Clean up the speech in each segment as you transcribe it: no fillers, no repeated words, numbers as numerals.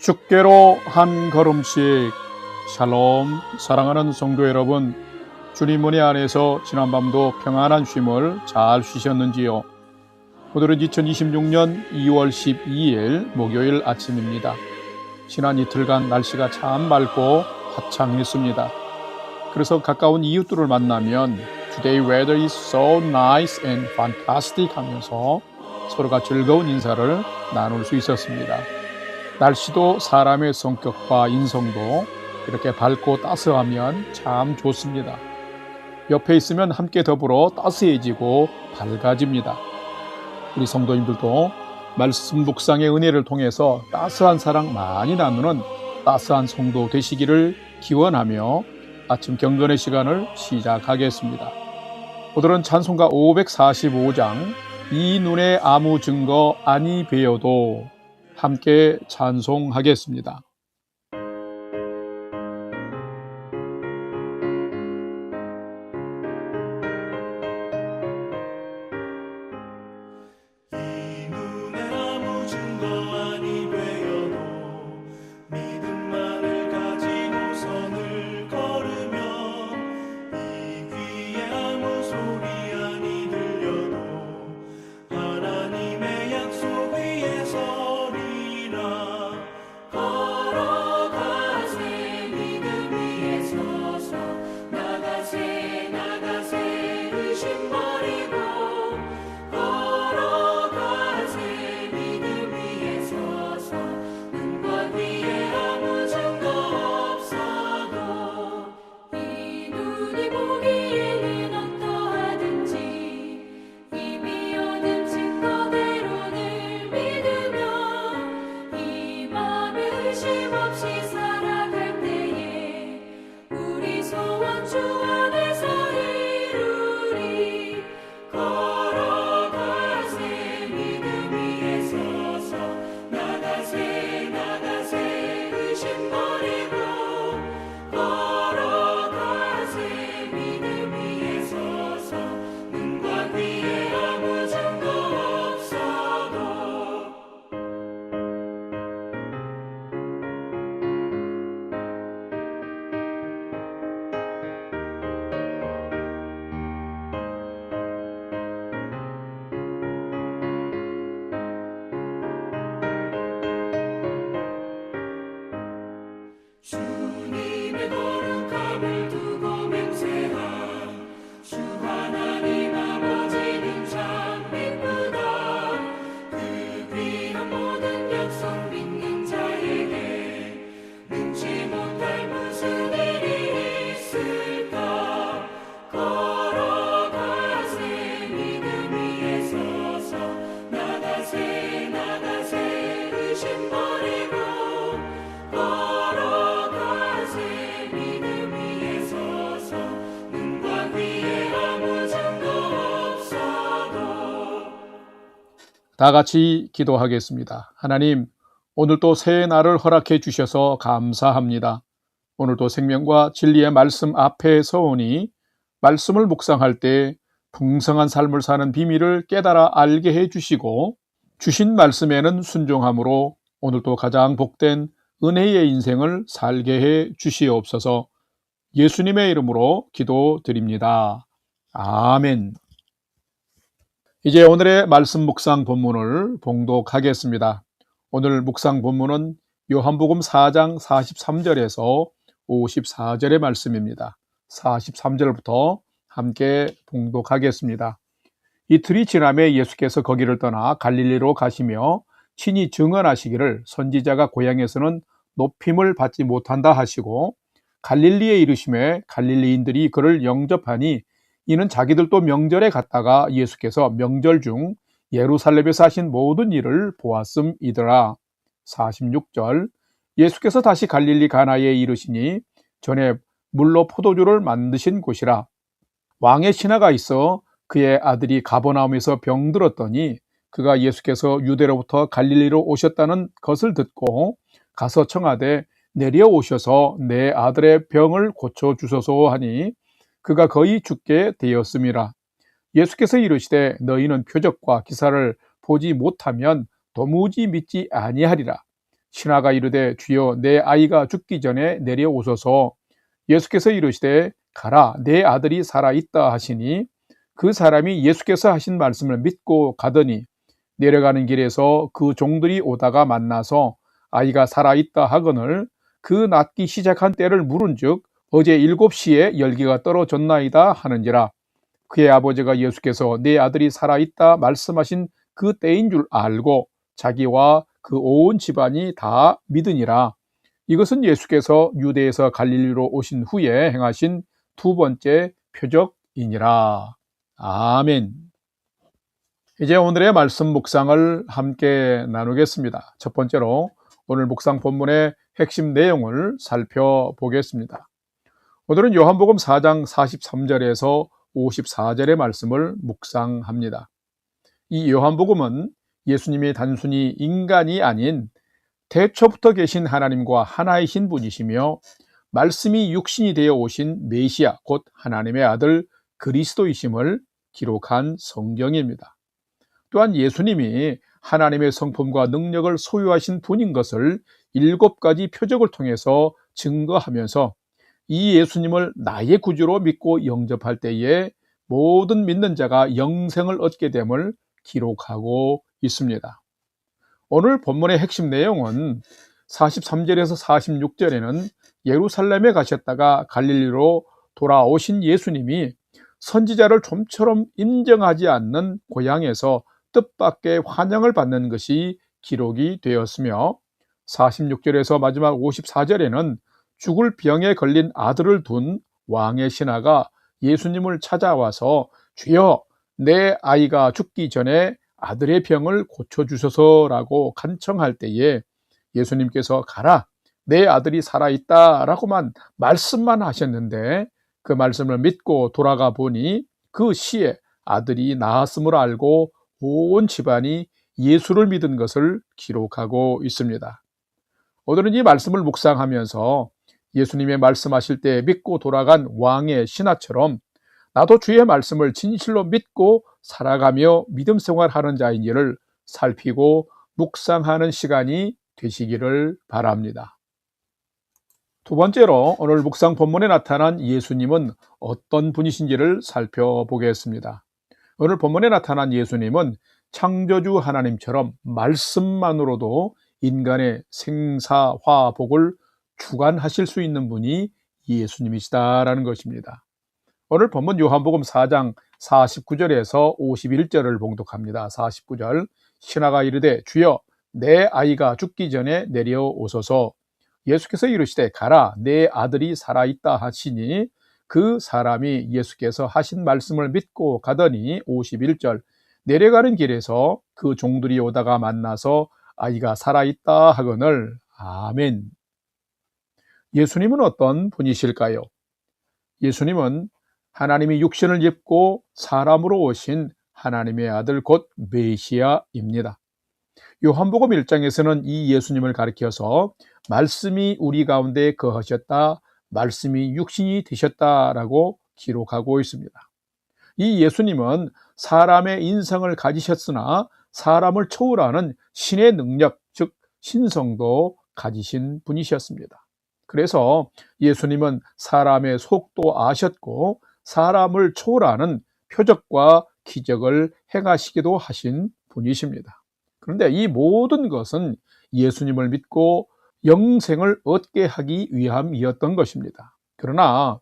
주께로 한 걸음씩. 샬롬. 사랑하는 성도 여러분, 주님 은혜 안에서 지난밤도 평안한 쉼을 잘 쉬셨는지요? 오늘은 2026년 2월 12일 목요일 아침입니다. 지난 이틀간 날씨가 참 맑고 화창했습니다. 그래서 가까운 이웃들을 만나면 Today weather is so nice and fantastic 하면서 서로가 즐거운 인사를 나눌 수 있었습니다. 날씨도 사람의 성격과 인성도 이렇게 밝고 따스하면 참 좋습니다. 옆에 있으면 함께 더불어 따스해지고 밝아집니다. 우리 성도님들도 말씀 묵상의 은혜를 통해서 따스한 사랑 많이 나누는 따스한 성도 되시기를 기원하며 아침 경건의 시간을 시작하겠습니다. 오늘은 찬송가 545장 이 눈에 아무 증거 아니 배어도 함께 찬송하겠습니다. 주님의 거룩함을 두고 맹세한 주 하나님 아버지는 참 기쁘다. 그 귀한 모든 약속 믿는 자에게 능치 못할 무슨 일이 있을까. 걸어가세 믿음 위에 서서 나가세 나가세 의심 버리고 다 같이 기도하겠습니다. 하나님, 오늘도 새 날을 허락해 주셔서 감사합니다. 오늘도 생명과 진리의 말씀 앞에 서오니 말씀을 묵상할 때 풍성한 삶을 사는 비밀을 깨달아 알게 해 주시고 주신 말씀에는 순종함으로 오늘도 가장 복된 은혜의 인생을 살게 해 주시옵소서. 예수님의 이름으로 기도드립니다. 아멘. 이제 오늘의 말씀 묵상 본문을 봉독하겠습니다. 오늘 묵상 본문은 요한복음 4장 43절에서 54절의 말씀입니다. 43절부터 함께 봉독하겠습니다. 이틀이 지남에 예수께서 거기를 떠나 갈릴리로 가시며 친히 증언하시기를 선지자가 고향에서는 높임을 받지 못한다 하시고 갈릴리에 이르심에 갈릴리인들이 그를 영접하니 이는 자기들도 명절에 갔다가 예수께서 명절 중 예루살렘에서 하신 모든 일을 보았음이더라. 46절 예수께서 다시 갈릴리 가나에 이르시니 전에 물로 포도주를 만드신 곳이라. 왕의 신하가 있어 그의 아들이 가버나움에서 병들었더니 그가 예수께서 유대로부터 갈릴리로 오셨다는 것을 듣고 가서 청하되 내려오셔서 내 아들의 병을 고쳐주소서 하니 그가 거의 죽게 되었음이라. 예수께서 이르시되 너희는 표적과 기사를 보지 못하면 도무지 믿지 아니하리라. 신하가 이르되 주여 내 아이가 죽기 전에 내려오소서. 예수께서 이르시되 가라 내 아들이 살아있다 하시니 그 사람이 예수께서 하신 말씀을 믿고 가더니 내려가는 길에서 그 종들이 오다가 만나서 아이가 살아있다 하거늘 그 낫기 시작한 때를 물은즉 어제 7시에 열기가 떨어졌나이다 하는지라. 그의 아버지가 예수께서 내 아들이 살아있다 말씀하신 그 때인 줄 알고 자기와 그 온 집안이 다 믿으니라. 이것은 예수께서 유대에서 갈릴리로 오신 후에 행하신 두 번째 표적이니라. 아멘. 이제 오늘의 말씀 묵상을 함께 나누겠습니다. 첫 번째로 오늘 묵상 본문의 핵심 내용을 살펴보겠습니다. 오늘은 요한복음 4장 43절에서 54절의 말씀을 묵상합니다. 이 요한복음은 예수님이 단순히 인간이 아닌 태초부터 계신 하나님과 하나이신 분이시며 말씀이 육신이 되어 오신 메시아 곧 하나님의 아들 그리스도이심을 기록한 성경입니다. 또한 예수님이 하나님의 성품과 능력을 소유하신 분인 것을 7가지 표적을 통해서 증거하면서 이 예수님을 나의 구주로 믿고 영접할 때에 모든 믿는 자가 영생을 얻게 됨을 기록하고 있습니다. 오늘 본문의 핵심 내용은 43절에서 46절에는 예루살렘에 가셨다가 갈릴리로 돌아오신 예수님이 선지자를 좀처럼 인정하지 않는 고향에서 뜻밖의 환영을 받는 것이 기록이 되었으며 46절에서 마지막 54절에는 죽을 병에 걸린 아들을 둔 왕의 신하가 예수님을 찾아와서 주여 내 아이가 죽기 전에 아들의 병을 고쳐주소서라고 간청할 때에 예수님께서 가라 내 아들이 살아있다 라고만 말씀만 하셨는데 그 말씀을 믿고 돌아가 보니 그 시에 아들이 나았음을 알고 온 집안이 예수를 믿은 것을 기록하고 있습니다. 오늘은 이 말씀을 묵상하면서 예수님의 말씀하실 때 믿고 돌아간 왕의 신하처럼 나도 주의 말씀을 진실로 믿고 살아가며 믿음 생활하는 자인지를 살피고 묵상하는 시간이 되시기를 바랍니다. 두 번째로 오늘 묵상 본문에 나타난 예수님은 어떤 분이신지를 살펴보겠습니다. 오늘 본문에 나타난 예수님은 창조주 하나님처럼 말씀만으로도 인간의 생사화복을 주관하실 수 있는 분이 예수님이시다라는 것입니다. 오늘 본문 요한복음 4장 49절에서 51절을 봉독합니다. 49절 신하가 이르되 주여 내 아이가 죽기 전에 내려오소서. 예수께서 이르시되 가라 내 아들이 살아있다 하시니 그 사람이 예수께서 하신 말씀을 믿고 가더니 51절 내려가는 길에서 그 종들이 오다가 만나서 아이가 살아있다 하거늘. 아멘. 예수님은 어떤 분이실까요? 예수님은 하나님이 육신을 입고 사람으로 오신 하나님의 아들 곧 메시아입니다. 요한복음 1장에서는 이 예수님을 가리켜서 말씀이 우리 가운데 거하셨다, 말씀이 육신이 되셨다라고 기록하고 있습니다. 이 예수님은 사람의 인성을 가지셨으나 사람을 초월하는 신의 능력, 즉 신성도 가지신 분이셨습니다. 그래서 예수님은 사람의 속도 아셨고 사람을 초월하는 표적과 기적을 행하시기도 하신 분이십니다. 그런데 이 모든 것은 예수님을 믿고 영생을 얻게 하기 위함이었던 것입니다. 그러나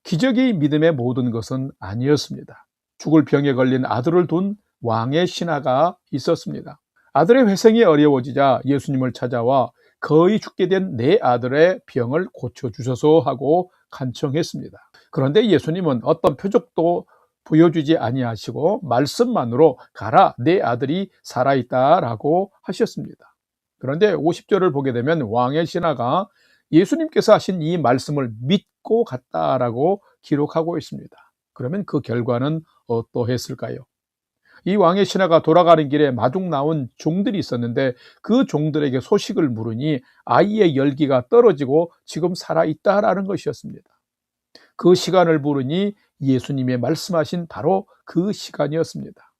기적이 믿음의 모든 것은 아니었습니다. 죽을 병에 걸린 아들을 둔 왕의 신하가 있었습니다. 아들의 회생이 어려워지자 예수님을 찾아와 거의 죽게 된 내 아들의 병을 고쳐주소서 하고 간청했습니다. 그런데 예수님은 어떤 표적도 보여주지 아니하시고 말씀만으로 가라 내 아들이 살아있다라고 하셨습니다. 그런데 50절을 보게 되면 왕의 신하가 예수님께서 하신 이 말씀을 믿고 갔다라고 기록하고 있습니다. 그러면 그 결과는 어떠했을까요? 이 왕의 신하가 돌아가는 길에 마중 나온 종들이 있었는데 그 종들에게 소식을 물으니 아이의 열기가 떨어지고 지금 살아있다라는 것이었습니다. 그 시간을 부르니 예수님의 말씀하신 바로 그 시간이었습니다.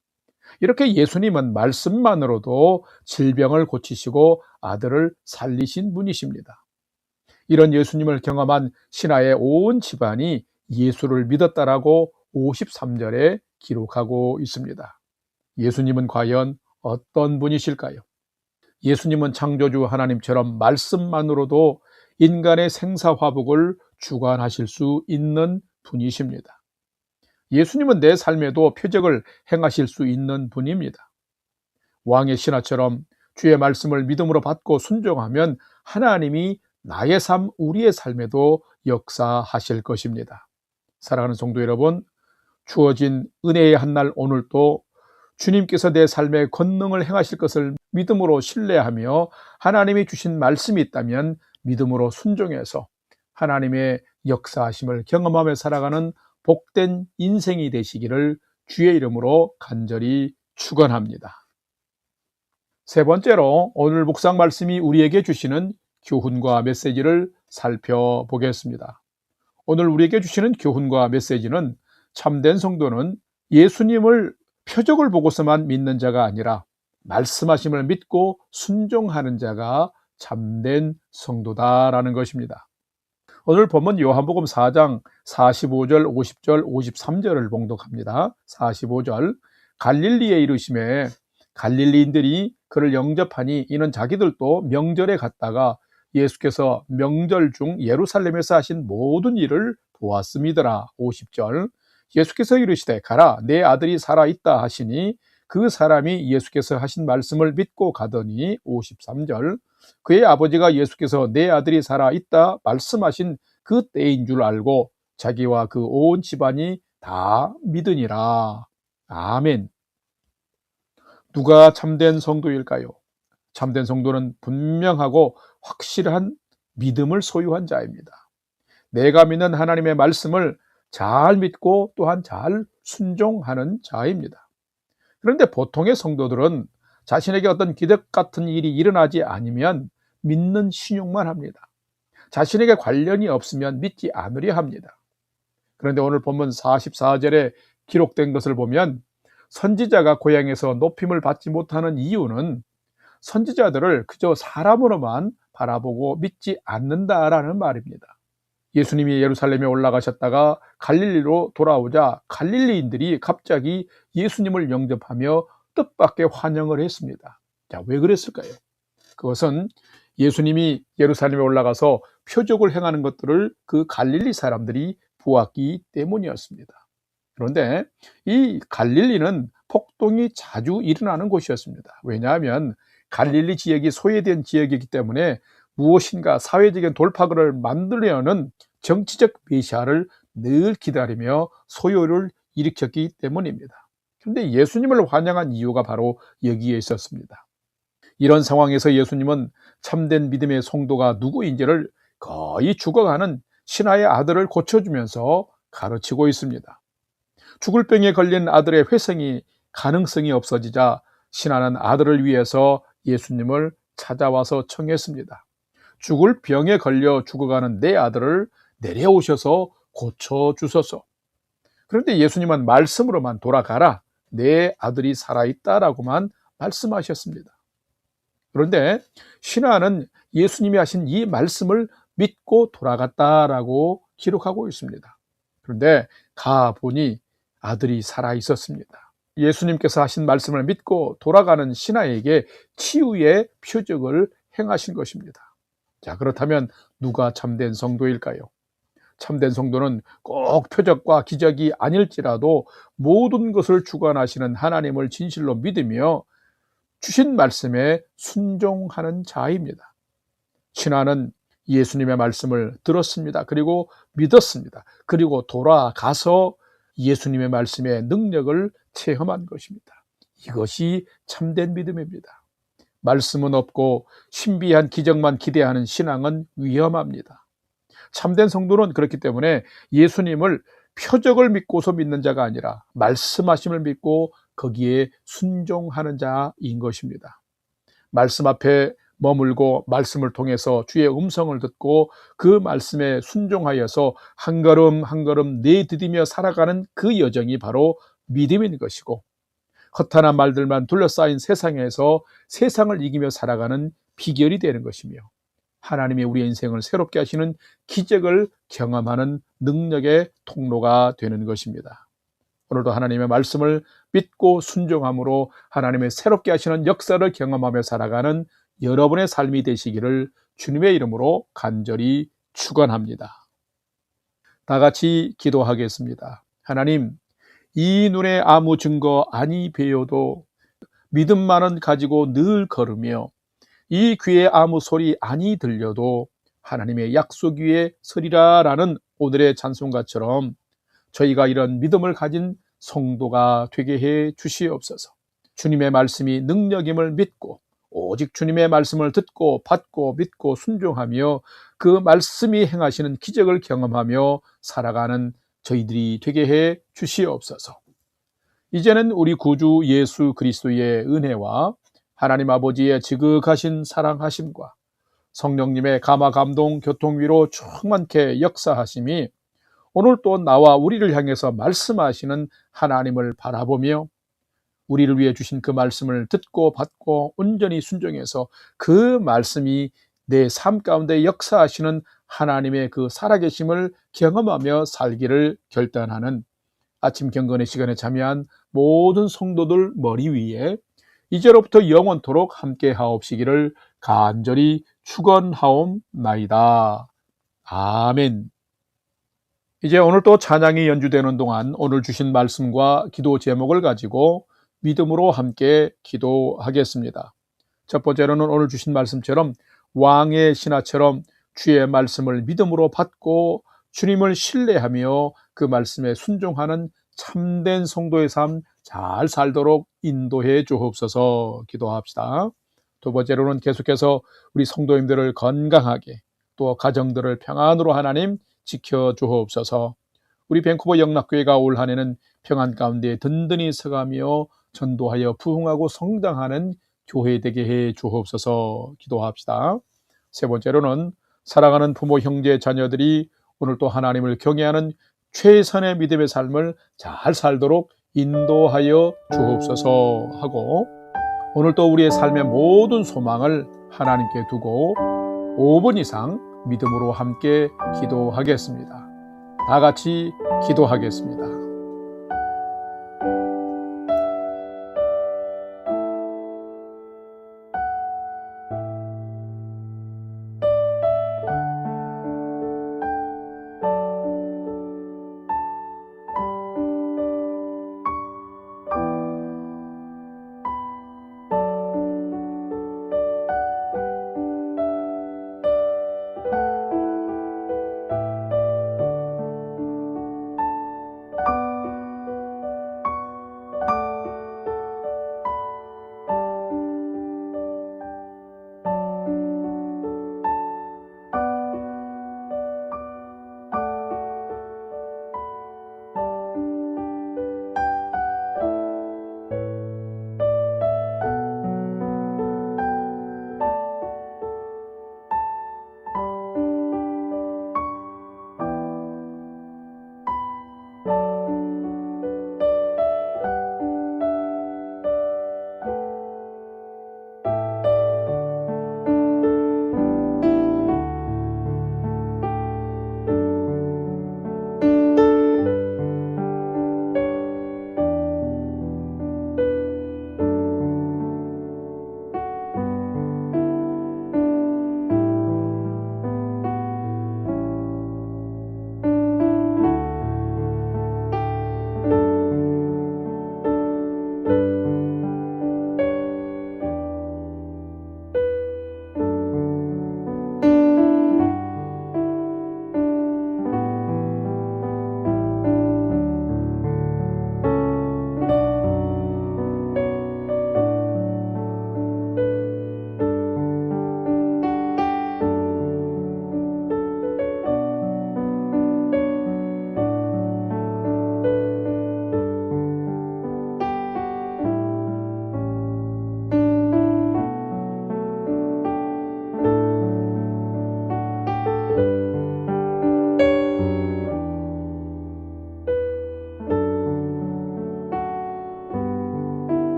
이렇게 예수님은 말씀만으로도 질병을 고치시고 아들을 살리신 분이십니다. 이런 예수님을 경험한 신하의 온 집안이 예수를 믿었다라고 53절에 기록하고 있습니다. 예수님은 과연 어떤 분이실까요? 예수님은 창조주 하나님처럼 말씀만으로도 인간의 생사화복을 주관하실 수 있는 분이십니다. 예수님은 내 삶에도 표적을 행하실 수 있는 분입니다. 왕의 신하처럼 주의 말씀을 믿음으로 받고 순종하면 하나님이 나의 삶, 우리의 삶에도 역사하실 것입니다. 사랑하는 성도 여러분, 주어진 은혜의 한날 오늘도 주님께서 내 삶에 권능을 행하실 것을 믿음으로 신뢰하며 하나님이 주신 말씀이 있다면 믿음으로 순종해서 하나님의 역사하심을 경험하며 살아가는 복된 인생이 되시기를 주의 이름으로 간절히 축원합니다. 세 번째로 오늘 묵상 말씀이 우리에게 주시는 교훈과 메시지를 살펴보겠습니다. 오늘 우리에게 주시는 교훈과 메시지는 참된 성도는 예수님을 표적을 보고서만 믿는 자가 아니라 말씀하심을 믿고 순종하는 자가 참된 성도다라는 것입니다. 오늘 본문 요한복음 4장 45절, 50절, 53절을 봉독합니다. 45절, 갈릴리에 이르심에 갈릴리인들이 그를 영접하니 이는 자기들도 명절에 갔다가 예수께서 명절 중 예루살렘에서 하신 모든 일을 보았음이더라. 50절, 예수께서 이르시되 가라 내 아들이 살아있다 하시니 그 사람이 예수께서 하신 말씀을 믿고 가더니 53절, 그의 아버지가 예수께서 내 아들이 살아있다 말씀하신 그 때인 줄 알고 자기와 그 온 집안이 다 믿으니라. 아멘. 누가 참된 성도일까요? 참된 성도는 분명하고 확실한 믿음을 소유한 자입니다. 내가 믿는 하나님의 말씀을 잘 믿고 또한 잘 순종하는 자입니다. 그런데 보통의 성도들은 자신에게 어떤 기적 같은 일이 일어나지 않으면 믿는 신용만 합니다. 자신에게 관련이 없으면 믿지 않으려 합니다. 그런데 오늘 본문 44절에 기록된 것을 보면 선지자가 고향에서 높임을 받지 못하는 이유는 선지자들을 그저 사람으로만 바라보고 믿지 않는다라는 말입니다. 예수님이 예루살렘에 올라가셨다가 갈릴리로 돌아오자 갈릴리인들이 갑자기 예수님을 영접하며 뜻밖의 환영을 했습니다. 자, 왜 그랬을까요? 그것은 예수님이 예루살렘에 올라가서 표적을 행하는 것들을 그 갈릴리 사람들이 보았기 때문이었습니다. 그런데 이 갈릴리는 폭동이 자주 일어나는 곳이었습니다. 왜냐하면 갈릴리 지역이 소외된 지역이기 때문에 무엇인가 사회적인 돌파구를 만들려는 정치적 메시아를 늘 기다리며 소요를 일으켰기 때문입니다. 그런데 예수님을 환영한 이유가 바로 여기에 있었습니다. 이런 상황에서 예수님은 참된 믿음의 성도가 누구인지를 거의 죽어가는 신하의 아들을 고쳐주면서 가르치고 있습니다. 죽을 병에 걸린 아들의 회생이 가능성이 없어지자 신하는 아들을 위해서 예수님을 찾아와서 청했습니다. 죽을 병에 걸려 죽어가는 내 아들을 내려오셔서 고쳐주소서. 그런데 예수님은 말씀으로만 돌아가라. 내 아들이 살아있다라고만 말씀하셨습니다. 그런데 신하는 예수님이 하신 이 말씀을 믿고 돌아갔다라고 기록하고 있습니다. 그런데 가보니 아들이 살아있었습니다. 예수님께서 하신 말씀을 믿고 돌아가는 신하에게 치유의 표적을 행하신 것입니다. 자, 그렇다면 누가 참된 성도일까요? 참된 성도는 꼭 표적과 기적이 아닐지라도 모든 것을 주관하시는 하나님을 진실로 믿으며 주신 말씀에 순종하는 자입니다. 신하는 예수님의 말씀을 들었습니다. 그리고 믿었습니다. 그리고 돌아가서 예수님의 말씀의 능력을 체험한 것입니다. 이것이 참된 믿음입니다. 말씀은 없고 신비한 기적만 기대하는 신앙은 위험합니다. 참된 성도는 그렇기 때문에 예수님을 표적을 믿고서 믿는 자가 아니라 말씀하심을 믿고 거기에 순종하는 자인 것입니다. 말씀 앞에 머물고 말씀을 통해서 주의 음성을 듣고 그 말씀에 순종하여서 한 걸음 한 걸음 내디디며 살아가는 그 여정이 바로 믿음인 것이고, 허탄한 말들만 둘러싸인 세상에서 세상을 이기며 살아가는 비결이 되는 것이며, 하나님이 우리의 인생을 새롭게 하시는 기적을 경험하는 능력의 통로가 되는 것입니다. 오늘도 하나님의 말씀을 믿고 순종함으로 하나님의 새롭게 하시는 역사를 경험하며 살아가는 여러분의 삶이 되시기를 주님의 이름으로 간절히 축원합니다. 다 같이 기도하겠습니다. 하나님, 이 눈에 아무 증거 아니 배워도 믿음만은 가지고 늘 걸으며, 이 귀에 아무 소리 아니 들려도 하나님의 약속 위에 서리라라는 오늘의 찬송가처럼 저희가 이런 믿음을 가진 성도가 되게 해 주시옵소서. 주님의 말씀이 능력임을 믿고 오직 주님의 말씀을 듣고 받고 믿고 순종하며 그 말씀이 행하시는 기적을 경험하며 살아가는 저희들이 되게 해 주시옵소서. 이제는 우리 구주 예수 그리스도의 은혜와 하나님 아버지의 지극하신 사랑하심과 성령님의 감화 감동 교통위로 충만케 역사하심이 오늘 또 나와 우리를 향해서 말씀하시는 하나님을 바라보며 우리를 위해 주신 그 말씀을 듣고 받고 온전히 순종해서 그 말씀이 내 삶 가운데 역사하시는 하나님의 그 살아계심을 경험하며 살기를 결단하는 아침 경건의 시간에 참여한 모든 성도들 머리 위에 이제로부터 영원토록 함께 하옵시기를 간절히 축원하옵나이다. 아멘. 이제 오늘 또 찬양이 연주되는 동안 오늘 주신 말씀과 기도 제목을 가지고 믿음으로 함께 기도하겠습니다. 첫 번째로는 오늘 주신 말씀처럼 왕의 신하처럼 주의 말씀을 믿음으로 받고 주님을 신뢰하며 그 말씀에 순종하는 참된 성도의 삶 잘 살도록 인도해 주옵소서 기도합시다. 두 번째로는 계속해서 우리 성도님들을 건강하게 또 가정들을 평안으로 하나님 지켜 주옵소서. 우리 밴쿠버 영락교회가 올 한 해는 평안 가운데 든든히 서가며 전도하여 부흥하고 성장하는 교회 되게 해 주옵소서 기도합시다. 세 번째로는 사랑하는 부모, 형제, 자녀들이 오늘 또 하나님을 경외하는 최선의 믿음의 삶을 잘 살도록 인도하여 주옵소서 하고, 오늘 또 우리의 삶의 모든 소망을 하나님께 두고 5분 이상 믿음으로 함께 기도하겠습니다. 다 같이 기도하겠습니다.